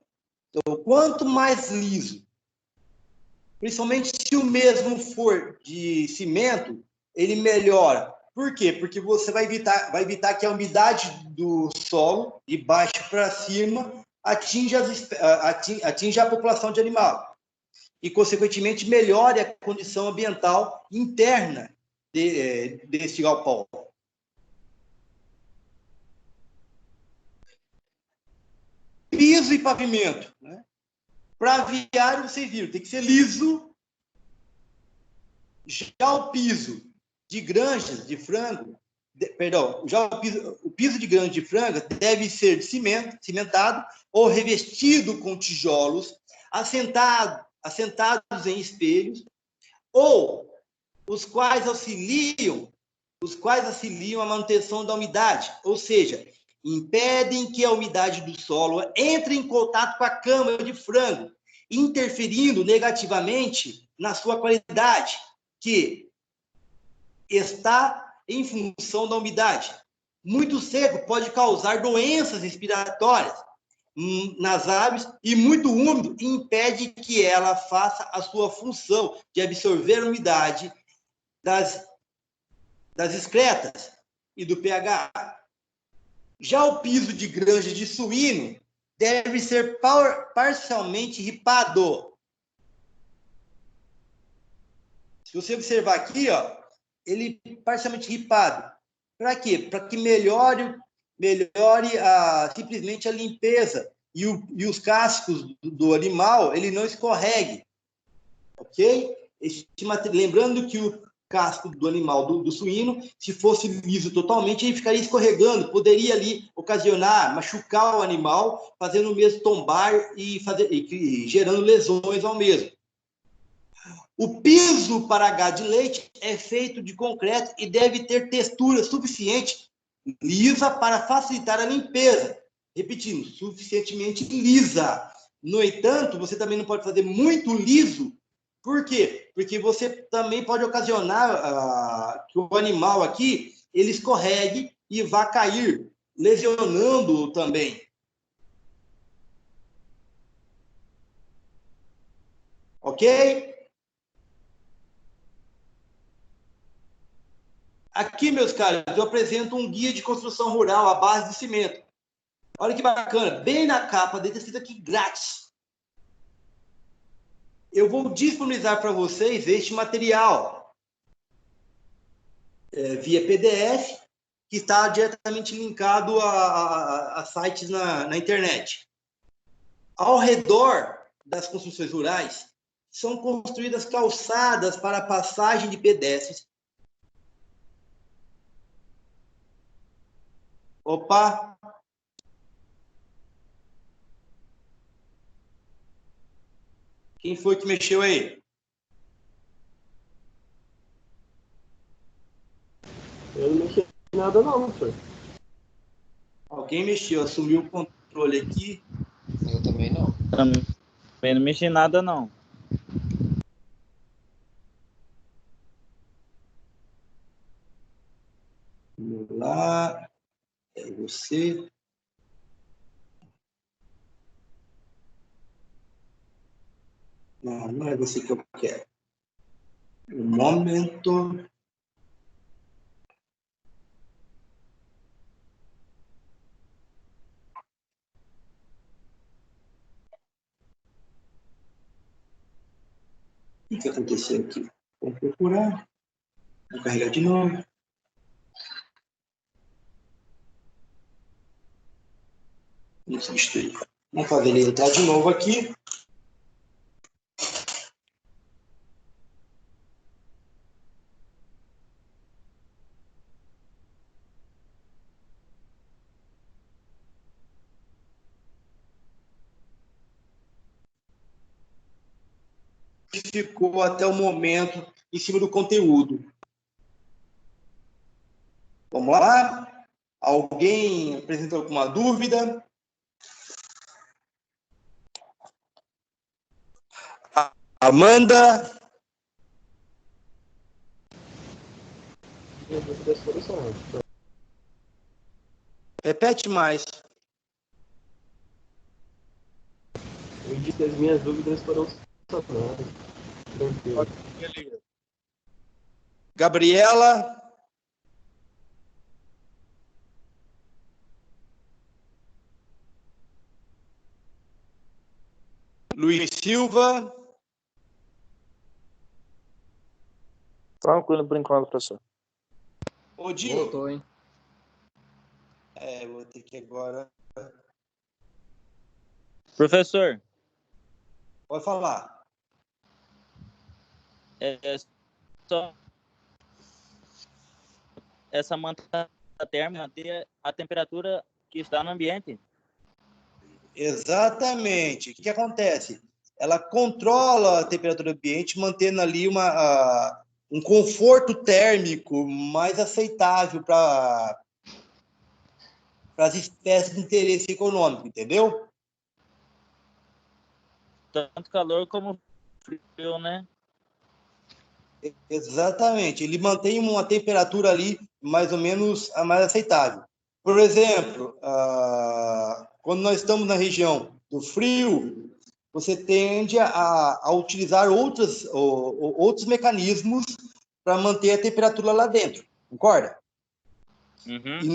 Então, quanto mais liso, principalmente se o mesmo for de cimento, ele melhora. Por quê? Porque você vai evitar que a umidade do solo, de baixo para cima, atinja a população de animal. E, consequentemente, melhore a condição ambiental interna desse galpão. Piso e pavimento. Né? Para aviário, vocês viram, tem que ser liso. Já o piso de granjas de frango, o piso de granja de frango deve ser de cimentado ou revestido com tijolos, assentados em espelhos, ou os quais auxiliam a manutenção da umidade, ou seja, impedem que a umidade do solo entre em contato com a cama de frango, interferindo negativamente na sua qualidade, que está em função da umidade. Muito seco pode causar doenças respiratórias nas aves e muito úmido impede que ela faça a sua função de absorver a umidade das excretas e do pH. Já o piso de granja de suíno deve ser parcialmente ripado. Se você observar aqui, ó, ele parcialmente ripado. Para quê? Para que melhore simplesmente a limpeza e os cascos do animal ele não escorregue, ok? Lembrando que o casco do animal do suíno, se fosse liso totalmente, ele ficaria escorregando, poderia ali machucar o animal, fazendo o mesmo tombar e gerando lesões ao mesmo. O piso para gado de leite é feito de concreto e deve ter textura suficiente lisa para facilitar a limpeza. Repetindo, suficientemente lisa. No entanto, você também não pode fazer muito liso. Por quê? Porque você também pode ocasionar que o animal aqui ele escorregue e vá cair, lesionando também. Ok? Aqui, meus caros, eu apresento um guia de construção rural à base de cimento. Olha que bacana, bem na capa dele, escrito aqui grátis. Eu vou disponibilizar para vocês este material via PDF, que está diretamente linkado a sites na internet. Ao redor das construções rurais, são construídas calçadas para a passagem de pedestres. Opa! Quem foi que mexeu aí? Eu não mexi em nada não, professor. Alguém mexeu, assumiu o controle aqui. Eu também não. Também não mexi em nada, não. Vamos lá. É você. Não, não é você que eu quero. Um momento. O que aconteceu aqui? Vamos procurar. Vou carregar de novo. Vamos substituir. Vamos fazer ele entrar de novo aqui. Ficou até o momento em cima do conteúdo. Vamos lá? Alguém apresenta alguma dúvida? Amanda? Repete mais. Eu disse que as minhas dúvidas foram sanadas. Tranquilo. Gabriela? Luiz Silva? Tranquilo por enquanto, professor. Odinho? Voltou, hein? Vou ter que agora... Professor, Pode falar. só essa manta térmica manter a temperatura que está no ambiente. Exatamente. O que acontece? Ela controla a temperatura do ambiente, mantendo ali um conforto térmico mais aceitável para as espécies de interesse econômico, entendeu? Tanto calor como frio, né? Exatamente. Ele mantém uma temperatura ali mais ou menos a mais aceitável. Por exemplo, quando nós estamos na região do frio, você tende a utilizar outros mecanismos para manter a temperatura lá dentro, concorda? Uhum. E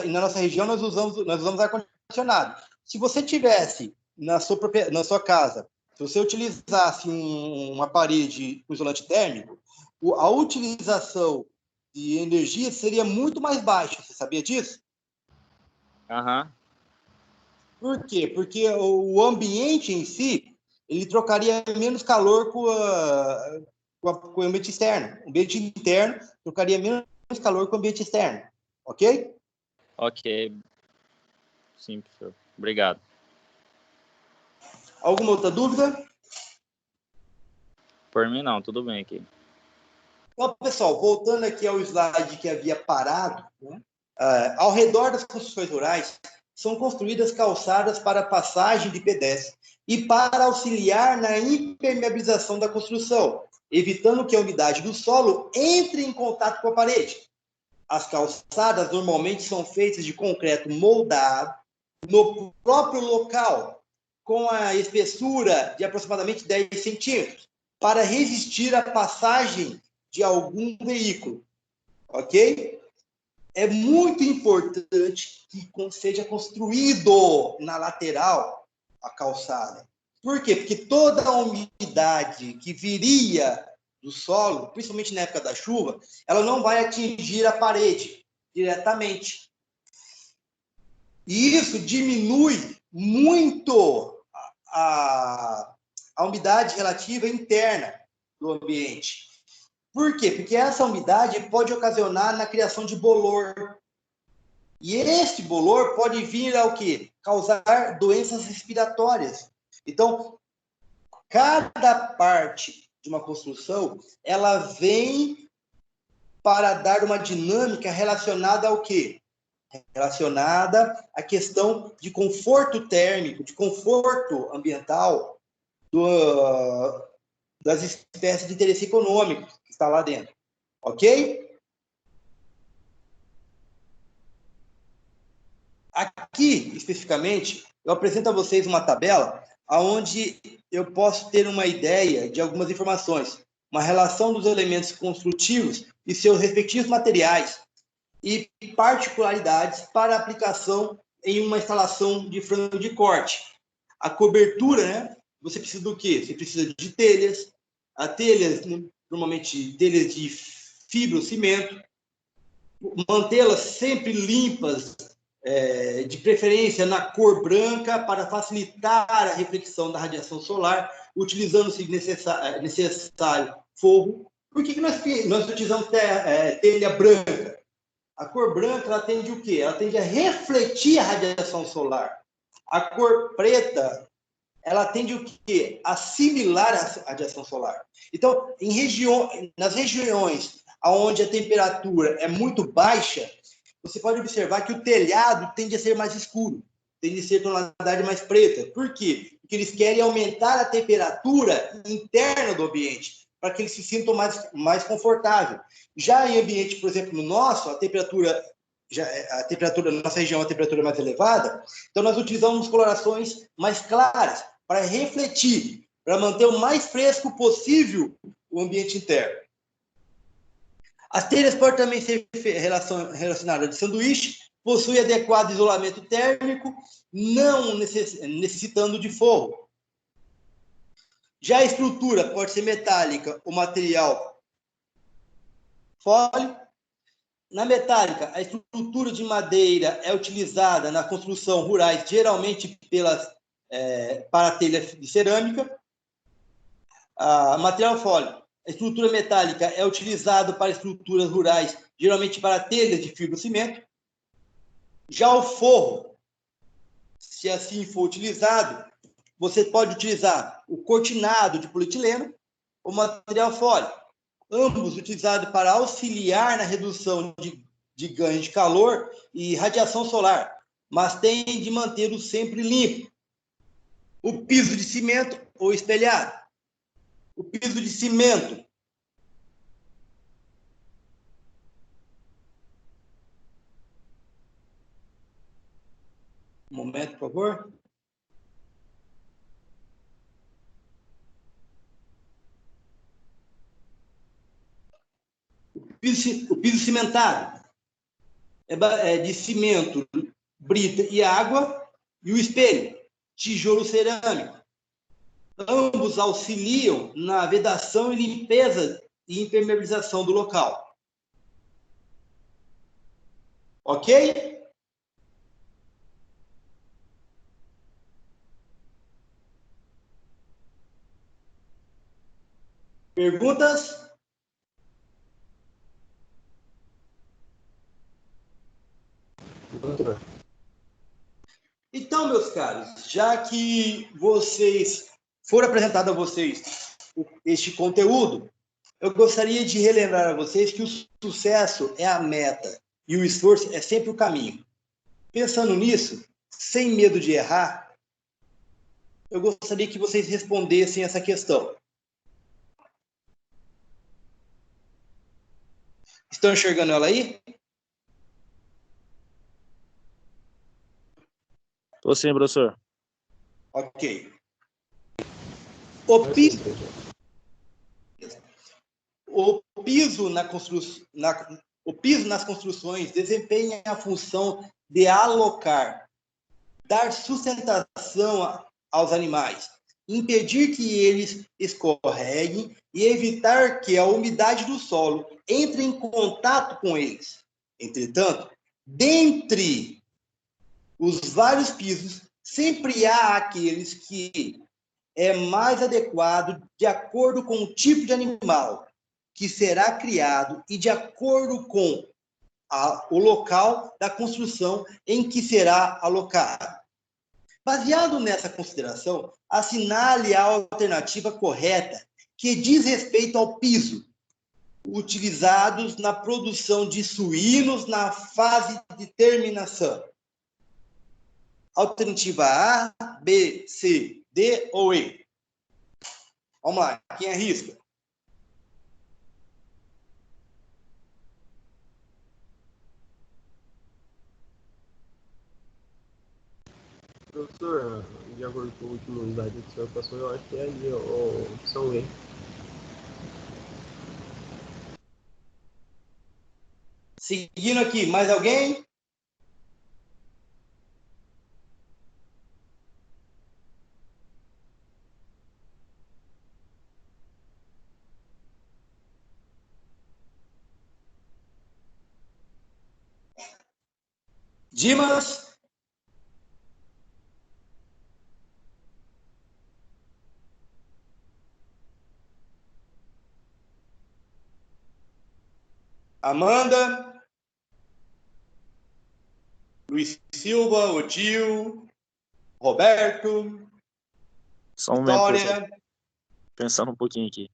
na nossa região nós usamos ar-condicionado. Se você tivesse na sua casa, se você utilizasse uma parede com isolante térmico, a utilização de energia seria muito mais baixa. Você sabia disso? Aham. Por quê? Porque o ambiente em si, ele trocaria menos calor com o ambiente externo. O ambiente interno trocaria menos calor com o ambiente externo. Ok? Ok. Sim, professor. Obrigado. Alguma outra dúvida? Por mim, não. Tudo bem aqui. Então, pessoal, voltando aqui ao slide que havia parado, né? Ao redor das construções rurais, são construídas calçadas para passagem de pedestres e para auxiliar na impermeabilização da construção, evitando que a umidade do solo entre em contato com a parede. As calçadas normalmente são feitas de concreto moldado no próprio local, com a espessura de aproximadamente 10 centímetros, para resistir à passagem de algum veículo, ok? É muito importante que seja construído na lateral a calçada. Por quê? Porque toda a umidade que viria do solo, principalmente na época da chuva, ela não vai atingir a parede diretamente. E isso diminui muito a umidade relativa interna do ambiente. Por quê? Porque essa umidade pode ocasionar na criação de bolor. E este bolor pode vir ao quê? Causar doenças respiratórias. Então, cada parte de uma construção, ela vem para dar uma dinâmica relacionada ao quê? Relacionada à questão de conforto térmico, de conforto ambiental das espécies de interesse econômico que está lá dentro. Ok? Aqui, especificamente, eu apresento a vocês uma tabela onde eu posso ter uma ideia de algumas informações, uma relação dos elementos construtivos e seus respectivos materiais e particularidades para aplicação em uma instalação de frango de corte. A cobertura, né? Você precisa do quê? Você precisa de telhas, normalmente telhas de fibrocimento, mantê-las sempre limpas, de preferência na cor branca, para facilitar a reflexão da radiação solar, utilizando, se necessário, forro. Por que nós utilizamos telha branca? A cor branca, ela tende o quê? Ela tende a refletir a radiação solar. A cor preta, ela tende o quê? Assimilar a radiação solar. Então, nas regiões onde a temperatura é muito baixa, você pode observar que o telhado tende a ser mais escuro, tende a ser tonalidade mais preta. Por quê? Porque eles querem aumentar a temperatura interna do ambiente, para que eles se sintam mais confortável. Já em ambiente, por exemplo, no nosso, a temperatura da nossa região é a temperatura mais elevada, então nós utilizamos colorações mais claras, para refletir, para manter o mais fresco possível o ambiente interno. As telhas podem também ser relacionadas de sanduíche, possui adequado isolamento térmico, não necessitando de forro. Já a estrutura pode ser metálica ou material fole. Na metálica, a estrutura de madeira é utilizada na construção rurais, geralmente para telha de cerâmica. A material fole, a estrutura metálica é utilizada para estruturas rurais, geralmente para telhas de fibrocimento. Já o forro, se assim for utilizado, você pode utilizar o cortinado de polietileno ou material fole, ambos utilizados para auxiliar na redução de ganho de calor e radiação solar, mas tem de mantê-lo sempre limpo. O piso de cimento ou espelhado. O piso de cimento favor. O piso cimentado é de cimento, brita e água, e o espelho, tijolo cerâmico. Ambos auxiliam na vedação e limpeza e impermeabilização do local. Ok? Perguntas? Doutor. Então, meus caros, já que foram apresentado a vocês este conteúdo, eu gostaria de relembrar a vocês que o sucesso é a meta e o esforço é sempre o caminho. Pensando nisso, sem medo de errar, eu gostaria que vocês respondessem essa questão. Estão enxergando ela aí? Tô sim, professor. Ok. O piso nas construções desempenha a função de alocar, dar sustentação aos animais, impedir que eles escorreguem e evitar que a umidade do solo entre em contato com eles. Entretanto, dentre os vários pisos, sempre há aqueles que é mais adequado de acordo com o tipo de animal que será criado e de acordo com o local da construção em que será alocado. Baseado nessa consideração, assinale a alternativa correta que diz respeito ao piso, utilizados na produção de suínos na fase de terminação. Alternativa A, B, C, D ou E? Vamos lá, quem arrisca? Professor, de acordo com o último slide que o senhor passou, eu acho que é ali, a opção E. Seguindo aqui, mais alguém? Dimas? Amanda? Luiz Silva, Odil, Roberto, Só um momento, professor. Vitória. Pensando um pouquinho aqui.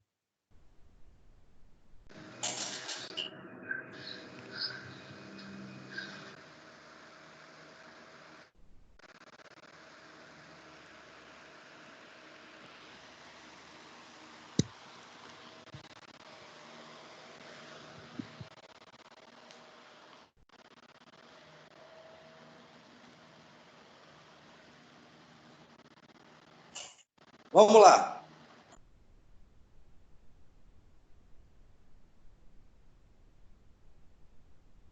Vamos lá.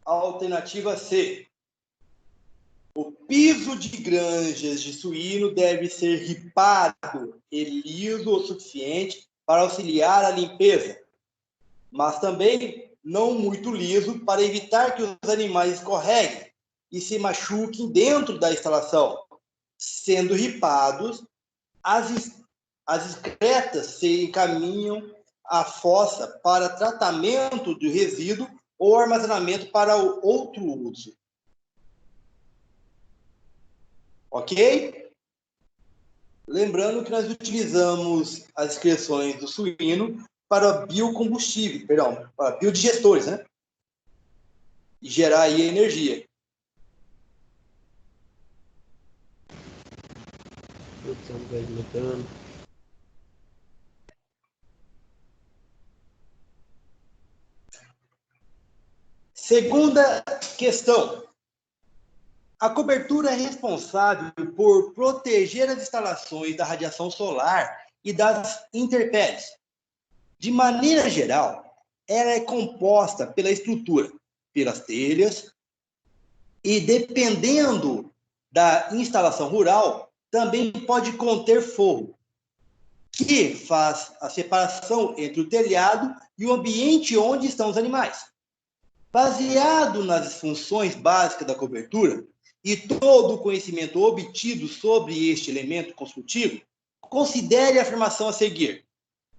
Alternativa C. O piso de granjas de suíno deve ser ripado e liso o suficiente para auxiliar a limpeza, mas também não muito liso para evitar que os animais escorreguem e se machuquem dentro da instalação. Sendo ripados, as excretas se encaminham à fossa para tratamento do resíduo ou armazenamento para outro uso. Ok? Lembrando que nós utilizamos as excreções do suíno para biocombustível, para biodigestores, né? E gerar aí energia. Produção de gás metano. Segunda questão. A cobertura é responsável por proteger as instalações da radiação solar e das intempéries. De maneira geral, ela é composta pela estrutura, pelas telhas, e dependendo da instalação rural, também pode conter forro, que faz a separação entre o telhado e o ambiente onde estão os animais. Baseado nas funções básicas da cobertura e todo o conhecimento obtido sobre este elemento construtivo, considere a afirmação a seguir.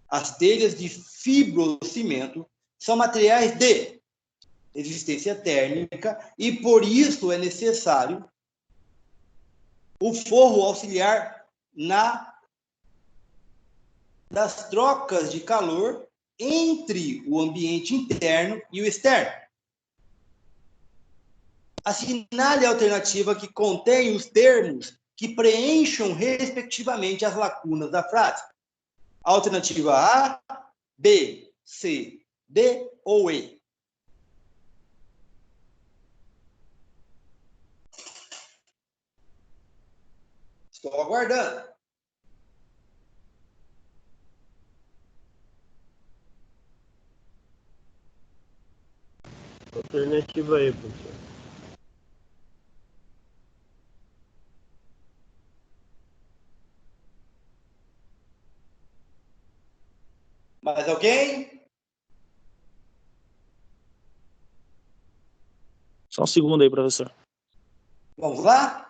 As telhas de fibrocimento são materiais de resistência térmica e, por isso, é necessário o forro auxiliar das trocas de calor entre o ambiente interno e o externo. Assinale a alternativa que contém os termos que preencham, respectivamente, as lacunas da frase. Alternativa A, B, C, D ou E. Estou aguardando. Alternativa aí, professor. Mais alguém? Só um segundo aí, professor. Vamos lá?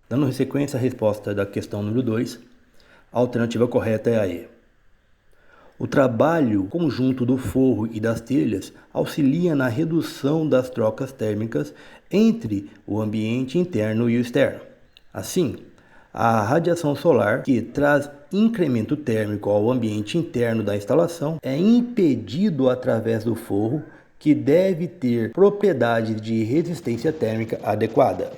Dando sequência à resposta da questão número 2, a alternativa correta é a E. O trabalho conjunto do forro e das telhas auxilia na redução das trocas térmicas entre o ambiente interno e o externo. Assim, a radiação solar, que traz incremento térmico ao ambiente interno da instalação, é impedido através do forro, que deve ter propriedades de resistência térmica adequada.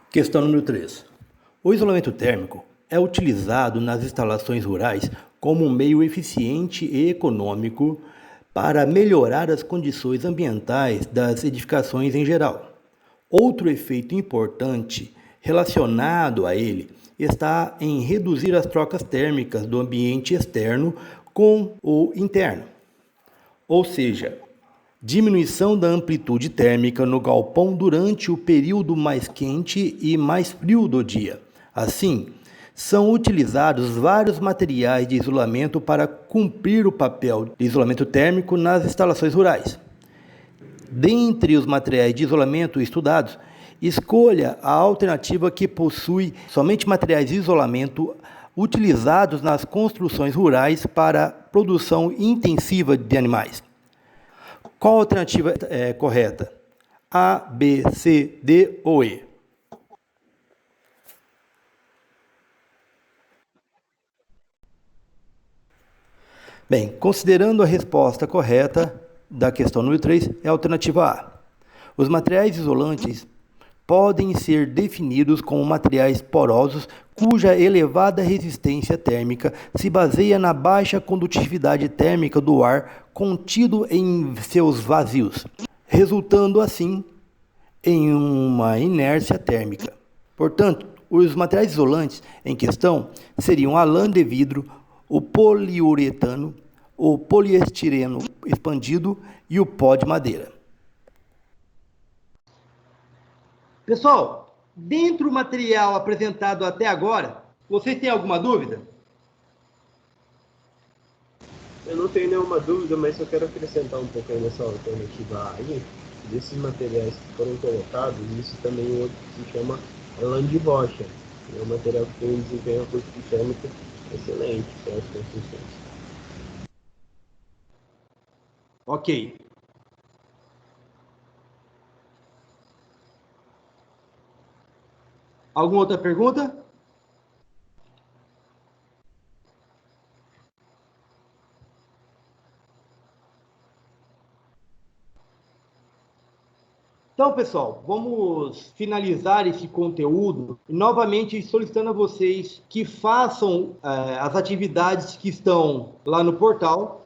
Questão número 3. O isolamento térmico é utilizado nas instalações rurais como um meio eficiente e econômico para melhorar as condições ambientais das edificações em geral. Outro efeito importante relacionado a ele está em reduzir as trocas térmicas do ambiente externo com o interno, ou seja, diminuição da amplitude térmica no galpão durante o período mais quente e mais frio do dia. Assim, são utilizados vários materiais de isolamento para cumprir o papel de isolamento térmico nas instalações rurais. Dentre os materiais de isolamento estudados, escolha a alternativa que possui somente materiais de isolamento utilizados nas construções rurais para produção intensiva de animais. Qual a alternativa é correta? A, B, C, D ou E? Bem, considerando a resposta correta da questão número 3, é a alternativa A. Os materiais isolantes podem ser definidos como materiais porosos cuja elevada resistência térmica se baseia na baixa condutividade térmica do ar contido em seus vazios, resultando assim em uma inércia térmica. Portanto, os materiais isolantes em questão seriam a lã de vidro, o poliuretano, o poliestireno expandido e o pó de madeira. Pessoal, dentro do material apresentado até agora, vocês têm alguma dúvida? Eu não tenho nenhuma dúvida, mas eu quero acrescentar um pouco aí nessa alternativa A aí. Desses materiais que foram colocados, isso também é outro que se chama lã de rocha. É um material que tem um desempenho acústico térmico excelente para as construções. Ok. Alguma outra pergunta? Então, pessoal, vamos finalizar esse conteúdo novamente solicitando a vocês que façam as atividades que estão lá no portal